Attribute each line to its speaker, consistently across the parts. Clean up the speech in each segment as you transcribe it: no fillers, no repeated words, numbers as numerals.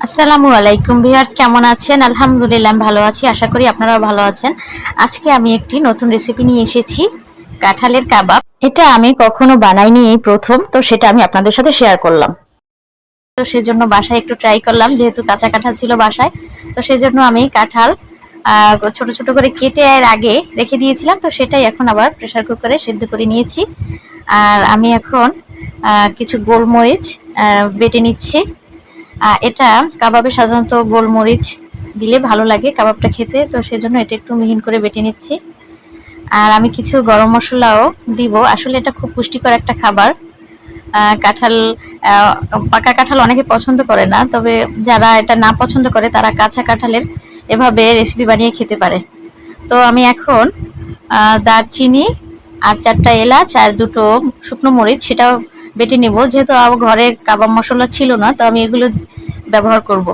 Speaker 1: আসসালামু আলাইকুম ভিউয়ার্স, কেমন আছেন? আলহামদুলিল্লাহ আমি ভালো আছি, আশা করি আপনারাও ভালো আছেন। আজকে আমি একটি নতুন রেসিপি নিয়ে এসেছি, কাঁঠালের কাবাব। এটা আমি কখনো বানাইনি, এই প্রথম, তো সেটা আমি আপনাদের সাথে শেয়ার করলাম। তো সেজন্য বাসায় একটু ট্রাই করলাম, যেহেতু কাঁচা কাঁঠাল ছিল বাসায়। তো সেজন্য আমি কাঁঠাল ছোট ছোট করে কেটে এর আগে রেখে দিয়েছিলাম, তো সেটাই এখন আবার প্রেসার কুকারে সিদ্ধ করে নিয়েছি। আর আমি এখন কিছু গোলমরিচ বেটে নিচ্ছি। এটা কাবাবে সাধারণত গোলমরিচ দিলে ভালো লাগে কাবাবটা খেতে, তো সেজন্য এটা একটু মিহিন করে বেটে নিচ্ছি। আর আমি কিছু গরম মশলাও দিব, আসলে এটা খুব পুষ্টিকর একটা খাবার। কাঁঠাল, পাকা কাঁঠাল অনেকে পছন্দ করে না, তবে যারা এটা না পছন্দ করে তারা কাঁচা কাঁঠালের এভাবে রেসিপি বানিয়ে খেতে পারে। তো আমি এখন দারচিনি আর 4টা এলাচ আর 2টো শুকনো মরিচ সেটাও বেটে নেব, যেহেতু আমার ঘরে কাবাব মশলা ছিল না, তো আমি এগুলো ব্যবহার করব।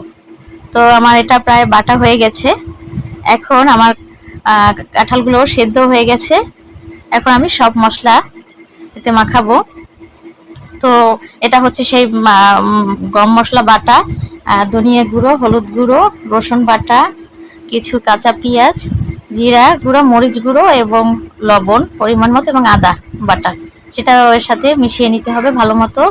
Speaker 1: তো আমার এটা প্রায় বাটা হয়ে গেছে। এখন আমার কাঁঠালগুলো সেদ্ধ হয়ে গেছে। এখন আমি সব মশলা এতে মাখাবো। তো এটা হচ্ছে সেই গরম মশলা বাটা, ধনিয়া গুঁড়ো, হলুদ গুঁড়ো, রসুন বাটা, কিছু কাঁচা পেঁয়াজ, জিরা গুঁড়ো, মরিচ গুঁড়ো এবং লবণ পরিমাণ মতো, এবং আদা বাটা, সেটা এর সাথে মিশিয়ে নিতে হবে ভালো মতো।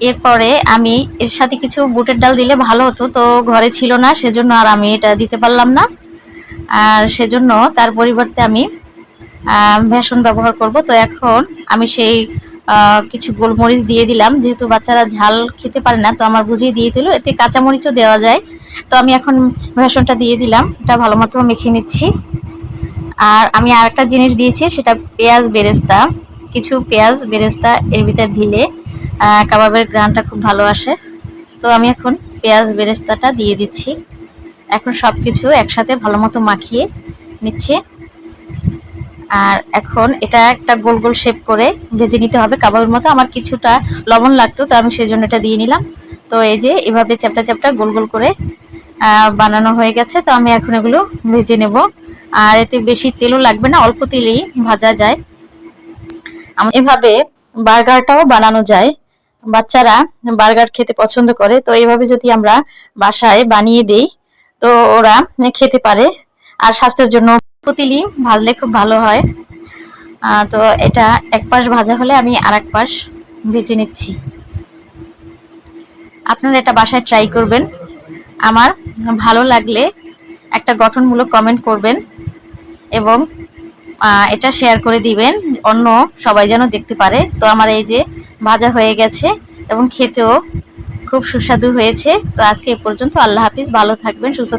Speaker 1: এরপরে আমি এর সাথে কিছু বুটের ডাল দিলে ভালো হতো, তো ঘরে ছিল না, সেজন্য আর আমি এটা দিতে পারলাম না। আর সেজন্য তার পরিবর্তে আমি বেসন ব্যবহার করব। তো এখন আমি সেই কিছু গোলমরিচ দিয়ে দিলাম, যেহেতু বাচ্চারা ঝাল খেতে পারে না, তো আমার বুঝিয়ে দিয়ে দিল, এতে কাঁচামরিচও দেওয়া যায়। তো আমি এখন বেসনটা দিয়ে দিলাম, এটা ভালো মতো মেখে নিচ্ছি। আর আমি আরেকটা জিনিস দিয়েছি, সেটা পেঁয়াজ বেরেস্তা। কিছু পেঁয়াজ বেরেস্তা এর ভিতরে দিলে কাবাবের গ্রানটা খুব ভালো আসে। তো আমি এখন পেঁয়াজ বেরেস্তাটা দিয়ে দিচ্ছি। এখন সব কিছু একসাথে ভালো মতো মাখিয়ে নিচ্ছি। আর এখন এটা একটা গোল গোল শেপ করে ভেজে নিতে হবে কাবাবের মতো। আমার কিছুটা লবণ লাগতো, তো আমি সেই জন্য এটা দিয়ে নিলাম। তো এই যে এভাবে চ্যাপটা চ্যাপটা গোল গোল করে বানানো হয়ে গেছে। তো আমি এখন এগুলো ভেজে নেব। আর এতে বেশি তেলও লাগবে না, অল্প তেলেই ভাজা যায়। এভাবে বার্গারটাও বানানো যায়, বাচ্চারা বার্গার খেতে পছন্দ করে, তো এইভাবে যদি আমরা বাসায় বানিয়ে দেই তো ওরা খেতে পারে। আর স্বাস্থ্যের জন্য প্রতিদিন ভাজলে খুব ভালো হয়। তো এটা এক পাশ ভাজা হলে আমি আর এক পাশ ভেজে নিচ্ছি। আপনারা এটা বাসায় ট্রাই করবেন। আমার ভালো লাগলে একটা গঠনমূলক কমেন্ট করবেন এবং এটা শেয়ার করে দিবেন, অন্য সবাই যেন দেখতে পারে। তো আমার এই যে ভাজা হয়ে গেছে এবং খেতেও খুব সুস্বাদু হয়েছে। তো আজকে এ পর্যন্ত। আল্লাহ হাফিজ, ভালো থাকবেন, সুস্থ